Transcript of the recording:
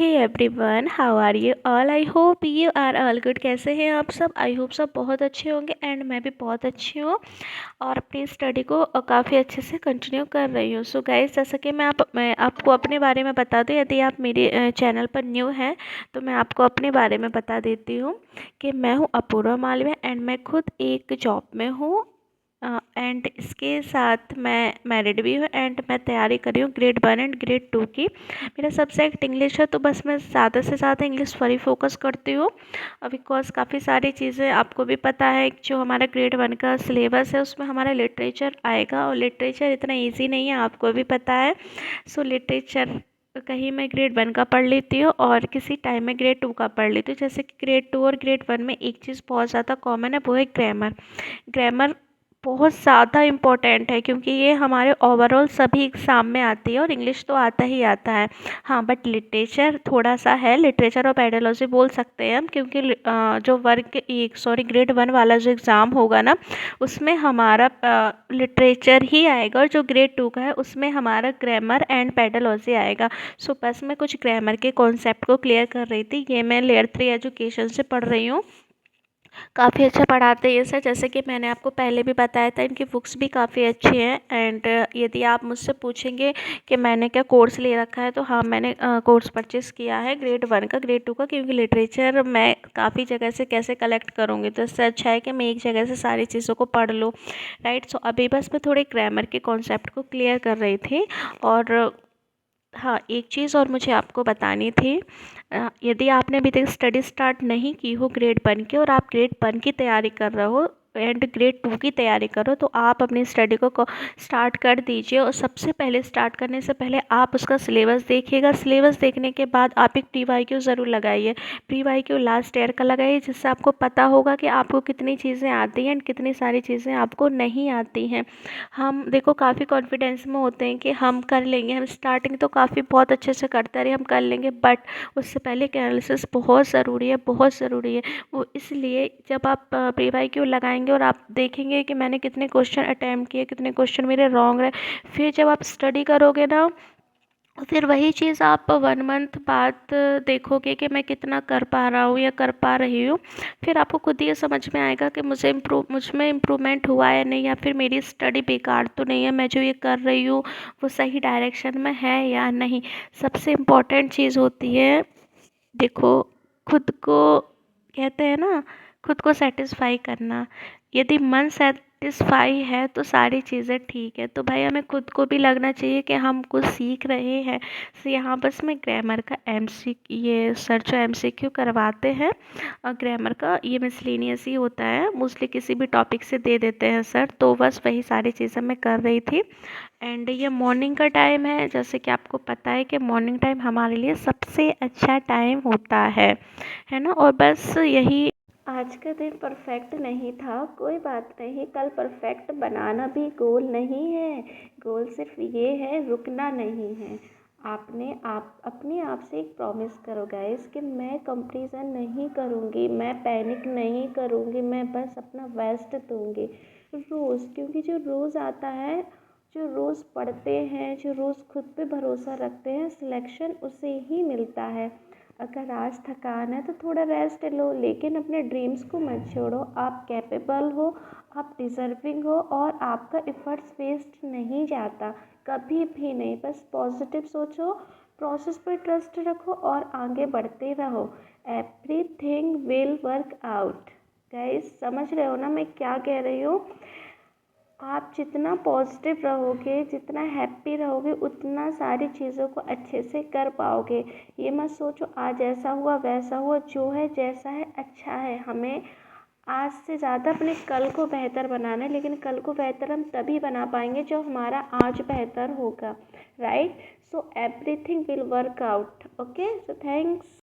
Hey everyone, how are you all? I hope you are all good. कैसे हैं आप सब? आई होप सब बहुत अच्छे होंगे एंड मैं भी बहुत अच्छी हूँ और अपनी स्टडी को काफ़ी अच्छे से कंटिन्यू कर रही हूँ। सो गाइस, जैसा कि मैं आपको अपने बारे में बता दूँ, यदि आप मेरे चैनल पर न्यू हैं तो मैं आपको अपने बारे में बता देती हूँ कि मैं हूँ अपूर्वा मालवीय एंड मैं खुद एक जॉब में हूँ एंड इसके साथ मैं मैरिड भी हूँ एंड मैं तैयारी कर रही हूँ ग्रेड 1 एंड ग्रेड 2 की। मेरा सब्जेक्ट इंग्लिश है, तो बस मैं ज़्यादा से ज़्यादा इंग्लिश पर ही फोकस करती हूँ बिकॉज़ काफ़ी सारी चीज़ें आपको भी पता है। जो हमारा ग्रेड 1 का सिलेबस है उसमें हमारा लिटरेचर आएगा और लिटरेचर इतना ईजी नहीं है, आपको भी पता है। सो लिटरेचर कहीं मैं ग्रेड 1 का पढ़ लेती हूँ और किसी टाइम में ग्रेड 2 का पढ़ लेती हूँ। जैसे कि ग्रेड 2 और ग्रेड 1 में एक चीज़ बहुत ज़्यादा कॉमन है, वो है ग्रामर। ग्रामर बहुत ज़्यादा इम्पोर्टेंट है क्योंकि ये हमारे ओवरऑल सभी एग्ज़ाम में आती है और इंग्लिश तो आता ही आता है। हाँ, बट लिटरेचर थोड़ा सा है, लिटरेचर और पेडोलॉजी बोल सकते हैं हम, क्योंकि जो ग्रेड 1 वाला जो एग्ज़ाम होगा ना, उसमें हमारा लिटरेचर ही आएगा और जो ग्रेड 2 का है उसमें हमारा ग्रामर एंड पेडोलॉजी आएगा। सो बस मैं कुछ ग्रामर के कॉन्सेप्ट को क्लियर कर रही थी। ये मैं लेयर 3 एजुकेशन से पढ़ रही हूँ। काफ़ी अच्छा पढ़ाते हैं ये सर, जैसे कि मैंने आपको पहले भी बताया था, इनकी बुक्स भी काफ़ी अच्छी हैं। एंड यदि आप मुझसे पूछेंगे कि मैंने क्या कोर्स ले रखा है, तो हाँ, मैंने कोर्स परचेज़ किया है ग्रेड 1 का, ग्रेड 2 का, क्योंकि लिटरेचर मैं काफ़ी जगह से कैसे कलेक्ट करूँगी, तो इससे अच्छा है कि मैं एक जगह से सारी चीज़ों को पढ़ लूँ, राइट। सो अभी बस मैं थोड़े ग्रामर के कॉन्सेप्ट को क्लियर कर रही थी। और हाँ, एक चीज़ और मुझे आपको बतानी थी। यदि आपने अभी तक स्टडी स्टार्ट नहीं की हो ग्रेड 1 की और आप ग्रेड 1 की तैयारी कर रहे हो एंड ग्रेड 2 की तैयारी करो, तो आप अपनी स्टडी को स्टार्ट कर दीजिए। और सबसे पहले स्टार्ट करने से पहले आप उसका सिलेबस देखिएगा। सिलेबस देखने के बाद आप एक प्री वाई क्यू ज़रूर लगाइए। Pre Y Q last year का लगाइए, जिससे आपको पता होगा कि आपको कितनी चीज़ें आती हैं एंड कितनी सारी चीज़ें आपको नहीं आती हैं। हम देखो काफ़ी कॉन्फिडेंस में होते हैं कि हम कर लेंगे, हम स्टार्टिंग तो काफ़ी बहुत अच्छे से करते रहे, हम कर लेंगे, बट उससे पहले एक एनालिसिस बहुत ज़रूरी है, बहुत ज़रूरी है। वो इसलिए जब आप प्री वाई क्यू लगाएंगे और आप देखेंगे कि मैंने कितने क्वेश्चन अटैम्प्ट किए, कितने क्वेश्चन मेरे रॉन्ग रहे, फिर जब आप स्टडी करोगे ना, फिर वही चीज़ आप 1 मंथ बाद देखोगे कि मैं कितना कर पा रहा हूँ या कर पा रही हूँ। फिर आपको खुद ये समझ में आएगा कि मुझ में इम्प्रूवमेंट हुआ है नहीं, या फिर मेरी स्टडी बेकार तो नहीं है, मैं जो ये कर रही हूँ वो सही डायरेक्शन में है या नहीं। सबसे इम्पोर्टेंट चीज़ होती है, देखो, खुद को, कहते हैं ना, खुद को सेटिस्फाई करना। यदि मन सेटिस्फाई है तो सारी चीज़ें ठीक है। तो भाई हमें खुद को भी लगना चाहिए कि हम कुछ सीख रहे हैं। तो यहाँ बस मैं ग्रामर का ये सर जो MCQ करवाते हैं और ग्रामर का ये मिसलेनियस ही होता है, मोस्टली किसी भी टॉपिक से दे देते हैं सर, तो बस वही सारी चीज़ें मैं कर रही थी। एंड ये मॉर्निंग का टाइम है, जैसे कि आपको पता है कि मॉर्निंग टाइम हमारे लिए सबसे अच्छा टाइम होता है ना। और बस यही, आज का दिन परफेक्ट नहीं था, कोई बात नहीं, कल परफेक्ट बनाना भी गोल नहीं है। गोल सिर्फ ये है, रुकना नहीं है। आप अपने आप से एक प्रॉमिस करो गाइस कि मैं कंपैरिजन नहीं करूँगी, मैं पैनिक नहीं करूँगी, मैं बस अपना बेस्ट दूँगी रोज़। क्योंकि जो रोज़ आता है, जो रोज़ पढ़ते हैं, जो रोज़ खुद पे भरोसा रखते हैं, सिलेक्शन उसे ही मिलता है। अगर आज थकान है तो थोड़ा रेस्ट लो, लेकिन अपने ड्रीम्स को मत छोड़ो। आप कैपेबल हो, आप डिज़र्विंग हो और आपका एफर्ट्स वेस्ट नहीं जाता, कभी भी नहीं। बस पॉजिटिव सोचो, प्रोसेस पर ट्रस्ट रखो और आगे बढ़ते रहो। Everything will work out. Guys, समझ रहे हो ना मैं क्या कह रही हूँ? आप जितना पॉजिटिव रहोगे, जितना हैप्पी रहोगे, उतना सारी चीज़ों को अच्छे से कर पाओगे। ये मत सोचो आज ऐसा हुआ वैसा हुआ, जो है जैसा है अच्छा है। हमें आज से ज़्यादा अपने कल को बेहतर बनाना है, लेकिन कल को बेहतर हम तभी बना पाएंगे जो हमारा आज बेहतर होगा, right. So everything will work out. Okay, so thanks.